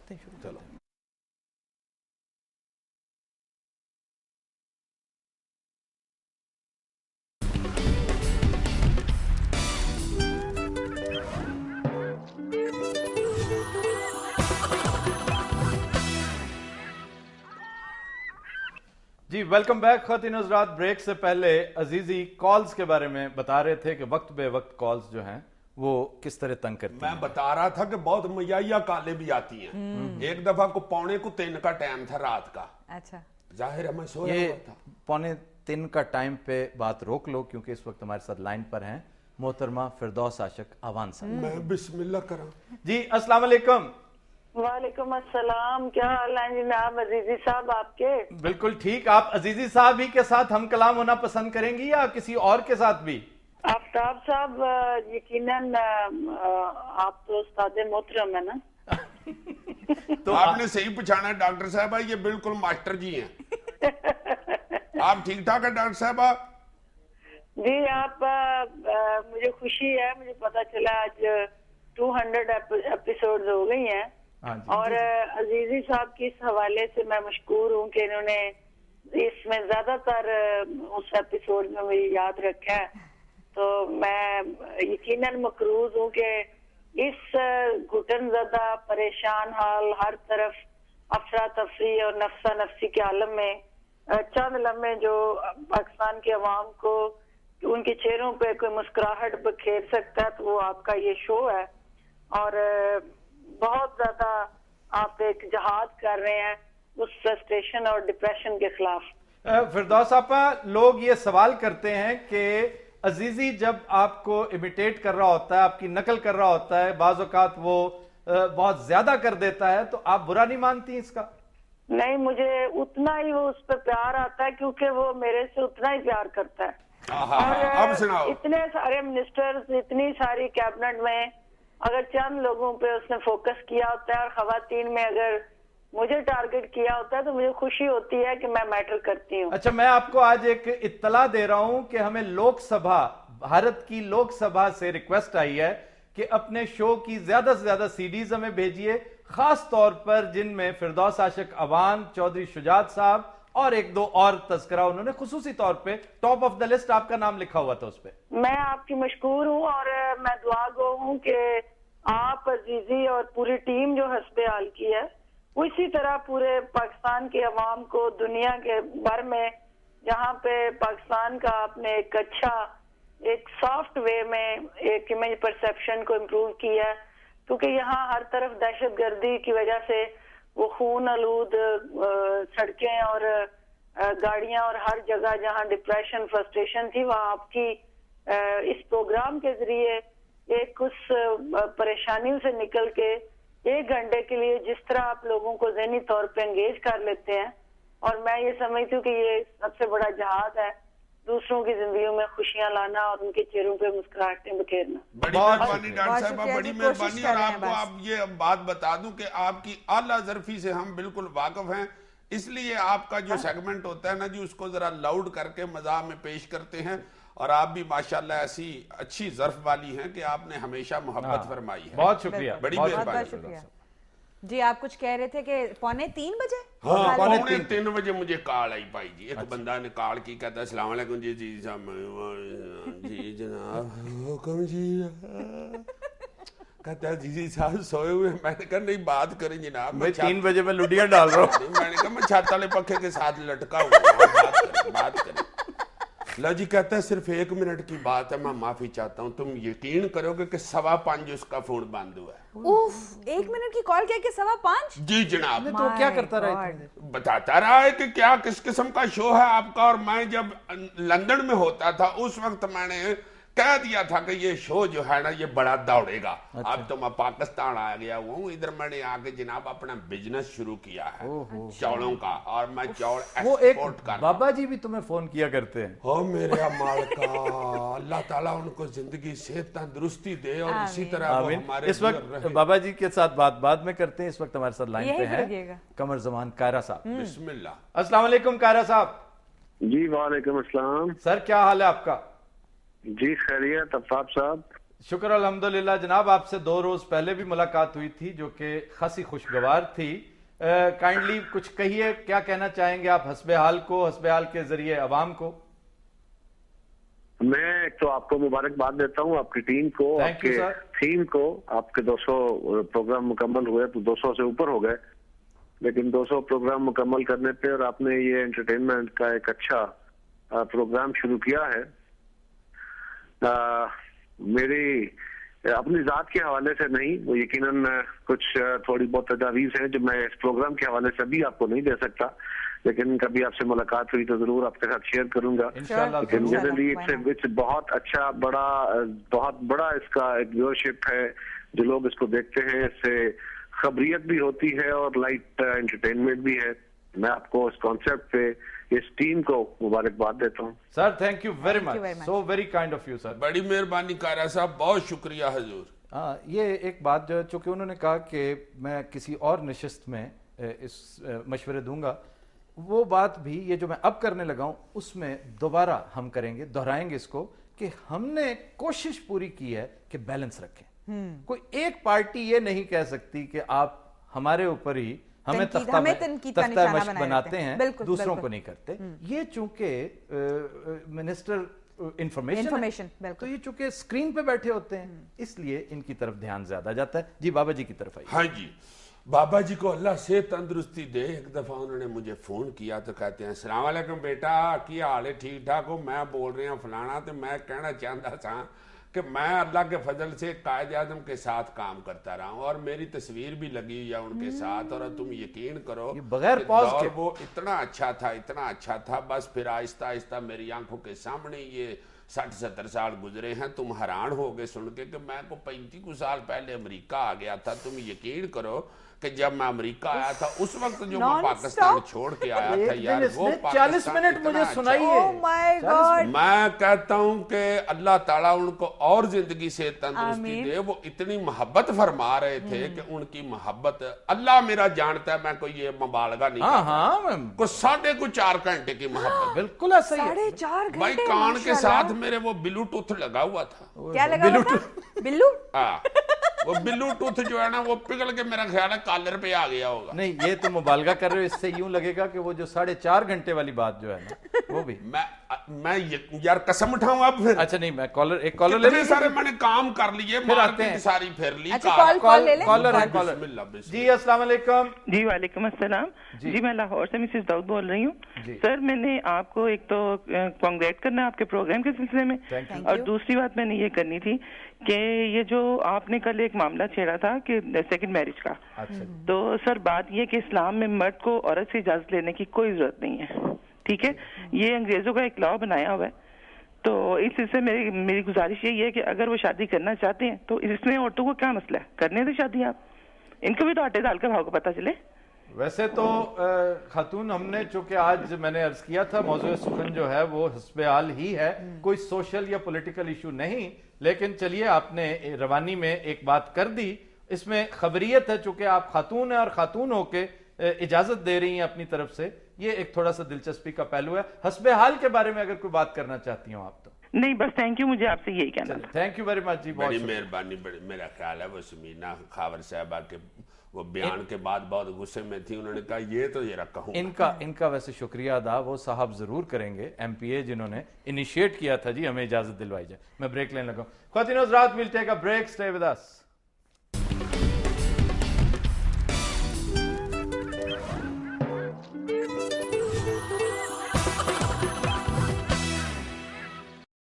کرتے ہیں شروع. چلو جی ویلکم بیک. خواتین حضرات، بریک سے پہلے عزیزی کالز کے بارے میں بتا رہے تھے کہ وقت بے وقت کالز جو ہیں وہ کس طرح تنگ کرتی ہیں. میں بتا رہا تھا کہ بہت میایا کالیں بھی آتی ہیں. ایک دفعہ کو 2:45 کا ٹائم تھا رات کا. اچھا ظاہر ہے میں سویا ہوا تھا. 2:45 کا ٹائم پہ بات روک لو کیونکہ اس وقت ہمارے ساتھ لائن پر ہیں محترمہ فردوس عاشق اوان صاحب. میں بسم اللہ کراں. جی السلام علیکم. وعلیکم السلام. کیا حال ہے جناب عزیزی صاحب آپ کے؟ بالکل ٹھیک. آپ عزیزی صاحب ہی کے ساتھ ہم کلام ہونا پسند کریں گی یا کسی اور کے ساتھ بھی؟ آفتاب صاحب یقیناً آپ تو استاد محترم ہے نا. تو آپ نے صحیح پہچانا ڈاکٹر صاحبہ، یہ بالکل ماسٹر جی ہیں. آپ ٹھیک ٹھاک ہے ڈاکٹر صاحبہ؟ جی آپ مجھے خوشی ہے، مجھے پتا چلا آج 200 ایپیسوڈز ہو گئی ہیں اور عزیزی صاحب کی اس حوالے سے میں مشکور ہوں کہ انہوں نے اس میں زیادہ تر اس ایپیسوڈ میں مجھے یاد رکھا ہے. تو میں یقیناً مقروض ہوں کہ اس گھٹن زدہ پریشان حال ہر طرف افراتفری اور نفسا نفسی کے عالم میں چند لمحے جو پاکستان کے عوام کو ان کے چہروں پہ کوئی مسکراہٹ بکھیر سکتا ہے تو وہ آپ کا یہ شو ہے. اور بہت زیادہ آپ ایک جہاد کر رہے ہیں اس فرسٹریشن اور ڈپریشن کے خلاف. فردوس آپا، لوگ یہ سوال کرتے ہیں کہ عزیزی جب آپ کو امیٹیٹ کر رہا ہوتا ہے، آپ کی نقل کر رہا ہوتا ہے، بعض اوقات وہ بہت زیادہ کر دیتا ہے، تو آپ برا نہیں مانتی اس کا؟ نہیں، مجھے اتنا ہی وہ اس پہ پیار آتا ہے کیونکہ وہ میرے سے اتنا ہی پیار کرتا ہے. اور اتنے سارے منسٹرز، اتنی ساری کیبنٹ میں اگر چند لوگوں پہ اس نے فوکس کیا ہوتا ہے اور خواتین میں اگر مجھے ٹارگٹ کیا ہوتا ہے تو مجھے خوشی ہوتی ہے کہ میں میٹر کرتی ہوں. اچھا، میں آپ کو آج ایک اطلاع دے رہا ہوں کہ ہمیں لوک سبھا، بھارت کی لوک سبھا سے ریکویسٹ آئی ہے کہ اپنے شو کی زیادہ سے زیادہ سیڈیز ہمیں بھیجیے، خاص طور پر جن میں فردوس عاشق اوان، چودھری شجاعت صاحب اور ایک دو اور تذکرہ انہوں نے خصوصی طور پہ ٹاپ آف دا لسٹ آپ کا نام لکھا ہوا تھا اس پہ. میں آپ کی مشکور ہوں اور میں دعا گو ہوں کہ آپ عزیزی اور پوری ٹیم جو حسب حال کی ہے وہ اسی طرح پورے پاکستان کے عوام کو دنیا کے بھر میں جہاں پہ پاکستان کا آپ نے ایک اچھا ایک سافٹ وے میں ایک امیج پرسیپشن کو امپروو کیا ہے، کیونکہ یہاں ہر طرف دہشت گردی کی وجہ سے وہ خون آلود سڑکیں اور گاڑیاں اور ہر جگہ جہاں ڈپریشن فرسٹریشن تھی، وہاں آپ کی اس پروگرام کے ذریعے ایک اس پریشانیوں سے نکل کے 1 گھنٹے کے لیے جس طرح آپ لوگوں کو ذہنی طور پہ انگیج کر لیتے ہیں، اور میں یہ سمجھتی ہوں کہ یہ سب سے بڑا جہاد ہے، دوسروں کی زندگیوں میں خوشیاں لانا اور ان کے چہروں پہ مسکراہٹیں بکھیرنا. بڑی مہربانی ڈاکٹر صاحبہ، بڑی مہربانی. اور آپ کو آپ یہ بات بتا دوں کہ آپ کی اعلیٰ ظرفی سے ہم بالکل واقف ہیں، اس لیے آپ کا جو سیگمنٹ ہوتا ہے نا جی، اس کو ذرا لاؤڈ کر کے مزاح میں پیش کرتے ہیں. اور آپ بھی ماشاءاللہ ایسی اچھی ظرف والی ہیں کہ آپ نے ہمیشہ محبت فرمائی ہے. بہت شکریہ، بڑی مہربانی. جی آپ کچھ کہہ رہے تھے کہ 2:45 بجے؟ ہاں 2:45 بجے مجھے کال آئی پائی جی. ایک بندہ نے کال کی، کہتا ہے السلام علیکم جی. جی صاحب، جی جناب حکم جی. کہتا ہے جی صاحب سوئے ہوئے. میں نے کہا نہیں بات کریں جناب، میں 3 بجے میں لڈیاں ڈال رہا ہوں. میں نے کہا میں چھت والے پنکھے کے ساتھ لٹکا ہوں، بات کریں. لو جی کہتا ہے صرف 1 منٹ کی بات ہے، میں معافی چاہتا ہوں. تم یقین کرو گے کہ 5:15 اس کا فون بند ہوا ہے. اوف، 1 منٹ کی کال کیا کہ 5:15؟ جی جناب. تو کیا کرتا رہا ہے؟ بتاتا رہا ہے کہ کیا کس قسم کا شو ہے آپ کا. اور میں جب لندن میں ہوتا تھا اس وقت میں نے کہہ دیا تھا کہ یہ شو جو ہے نا یہ بڑا دوڑے گا. اب تو میں پاکستان آ گیا ہوں، ادھر میں نے آگے جناب اپنا بزنس شروع کیا ہے چاولوں کا، اور میں چاول ایکسپورٹ کر. بابا جی بھی تمہیں فون کیا کرتے ہیں؟ ہاں میرے مالکا، اللہ تعالیٰ ان کو زندگی صحت تندرستی دے اور اسی طرح وہ ہمارے. اس وقت بابا جی کے ساتھ بعد میں کرتے ہیں. اس وقت ہمارے ساتھ لائن پہ ہیں قمر زمان کائرہ صاحب. بسم اللہ. السلام علیکم کائرہ صاحب. جی وعلیکم السلام. سر کیا حال ہے آپ کا؟ جی خیریت. آفتاب صاحب शुक्र अल्हम्दुलिल्लाह जनाब, आपसे 2 रोज पहले भी मुलाकात हुई थी जो कि खासी खुशगवार थी। काइंडली कुछ कहिए, क्या कहना चाहेंगे आप हस्बे हाल को, हस्बे हाल के जरिए अवाम को? मैं तो आपको मुबारकबाद देता हूँ, आपकी टीम को, Thank you, आपके sir. थीम को। आपके 200 प्रोग्राम मुकम्मल हुए तो 200 से ऊपर हो गए, लेकिन 200 प्रोग्राम मुकम्मल करने पे और आपने ये एंटरटेनमेंट का एक अच्छा प्रोग्राम शुरू किया है। मेरी अपनी जात के हवाले से नहीं, वो यकीनन कुछ थोड़ी बहुत तजावीज हैं जो मैं इस प्रोग्राम के हवाले से भी आपको नहीं दे सकता, लेकिन कभी आपसे मुलाकात हुई तो जरूर आपके साथ शेयर करूंगा। इंशाल्लाह लेकिन जरूर। मेरे लिए इट्स बहुत अच्छा बहुत बड़ा इसका एक व्यूअरशिप है, जो लोग इसको देखते हैं, इससे खबरियत भी होती है और लाइट एंटरटेनमेंट भी है। मैं आपको इस कॉन्सेप्ट पे, इस टीम को मुबारकबाद देता हूँ। Sir thank you very Thank you very much, much. So very kind of you sir. बड़ी मेहरबानी कारा साहब, बहुत शुक्रिया हजूर। हाँ, ये एक बात जो है, चूंकि उन्होंने कहा कि मैं किसी और नशिस्त में इस मशवरे दूंगा, वो बात भी ये जो मैं अब करने लगा हूं उसमें दोबारा हम करेंगे, दोहराएंगे इसको कि हमने कोशिश पूरी की है कि बैलेंस रखें। कोई एक पार्टी ये नहीं कह सकती कि आप हमें ऊपर ही हमें तनकीद का तख्ता निशाना मश्क बनाए बनाते रखते हैं। हैं, बिल्कुल, दूसरों बिल्कुल। को नहीं करते। ये चूंकि मिनिस्टर इंफॉर्मेशन Information, तो बिल्कुल। ये चूंकि स्क्रीन पे बैठे होते हैं, इसलिए इनकी तरफ ध्यान ज्यादा जाता है। जी बाबा जी की तरफ आइए। हाँ जी, बाबा जी को अल्लाह से तंदुरुस्ती दे। एक दफा उन्होंने मुझे फोन किया तो कहते हैं, अस्सलाम वालेकुम बेटा, की हाल है, ठीक ठाक हो? मैं बोल रही हूँ फलाना, तो मैं कहना चाहता था कि मैं अल्लाह के फजल से कायद आजम के साथ काम करता रहा हूँ और मेरी तस्वीर भी लगी हुई है उनके साथ, और तुम यकीन करो ये बगैर कि पॉज दौर के। वो इतना अच्छा था, बस फिर आहिस्ता आहिस्ता मेरी आंखों के सामने ये 60-70 साल गुजरे हैं। तुम हैरान हो गए सुन के कि मैं को 35 साल पहले अमेरिका आ गया था। तुम यकीन करो कि जब मैं अमेरिका आया था उस वक्त जो मैं पाकिस्तान छोड़ के आया था, एक यार दिन वो इसने 40 पाकिस्तान मिनट इतना मुझे अच्छा सुनाइए। Oh my God. मैं कहता हूं कि अल्लाह ताला उनको और जिंदगी से तंदुरुस्ती आमीन। दे। वो इतनी मोहब्बत फरमा रहे थे कि उनकी मोहब्बत अल्लाह मेरा जानता है, मैं कोई ये मुबालगा नहीं हाँ कर हाँ मैम, को 4.5 घंटे की मोहब्बत। बिल्कुल ऐसा ही है। 4.5 भाई घंटे कान के माशाल्लाह। साथ मेरे वो ब्लूटूथ लगा हुआ था। क्या लगा हुआ था? बिल्लू? हाँ, वो ब्लूटूथ जो है ना वो पिघल के मेरा ख्याल है कॉलर पे आ गया होगा। नहीं, ये तो मुबालगा कर रहे हो, इससे यूं लगेगा कि वो जो 4.5 घंटे वाली बात जो है ना, वो भी। मैं यार कसम उठाऊं अब फिर। अच्छा नहीं, मैं एक कॉलर ले कितने सारे मैंने काम कर लिए, फिर आते हैं। मार्केट सारी फेर ली। अच्छा, कॉल ले ले। कॉलर है, बिस्मिल्लाह, कॉलर। बिस्मिल्लाह। जी अस्सलाम वालेकुम। जी वालेकुम अस्सलाम। जी। जी मैं लाहौर से मिसेस दाऊद बोल रही हूँ। जी। सर मैंने आपको एक तो कांग्रेट करना है आपके प्रोग्राम के सिलसिले में, Thank you. और दूसरी बात मैंने ये करनी थी कि ये जो आपने कल एक मामला छेड़ा था कि सेकंड मैरिज का, अच्छा तो सर बात ये कि इस्लाम में मर्द को औरत से इजाजत लेने की कोई जरूरत नहीं है, ठीक है? ये अंग्रेजों का एक लॉ बनाया हुआ है। तो इस सिलसिले में मेरी गुजारिश यही है कि अगर वो शादी करना चाहते हैं तो इसमें औरतों को क्या मसला है, करने दे शादी आप, इनको भी तो आटे दाल का भाव को पता चले। वैसे तो खातून, हमने चूंकि आज मैंने अर्ज किया था मौजूद सुखन जो है वो हस्बे हाल ही है, कोई सोशल या पॉलिटिकल इशू नहीं, लेकिन चलिए आपने रवानी में एक बात कर दी, इसमें खबरियत है, चूंकि आप खातून है और खातून होके इजाजत दे रही हैं अपनी तरफ से, ये एक थोड़ा सा दिलचस्पी का पहलू है। हस्बे हाल के बारे में अगर कोई बात करना चाहती हो आप तो। नहीं बस थैंक यू, मुझे आपसे यही कहना था। थैंक यू वेरी मच जी, बहुत बड़ी शुक्रिया। मेहरबानी। बड़ी, मेरा ख्याल है वो समीना खावर साहबा के वो बयान के बाद बहुत गुस्से में थी, उन्होंने कहा ये तो जरा कहूं। इनका वैसे शुक्रिया अदा वो साहब जरूर करेंगे, एमपीए जिन्होंने इनिशिएट किया था जी हमें इजाजत दिलवाई जाए। मैं ब्रेक लेने लगा। ख्वातीन और हज़रात, will take a break, stay with us.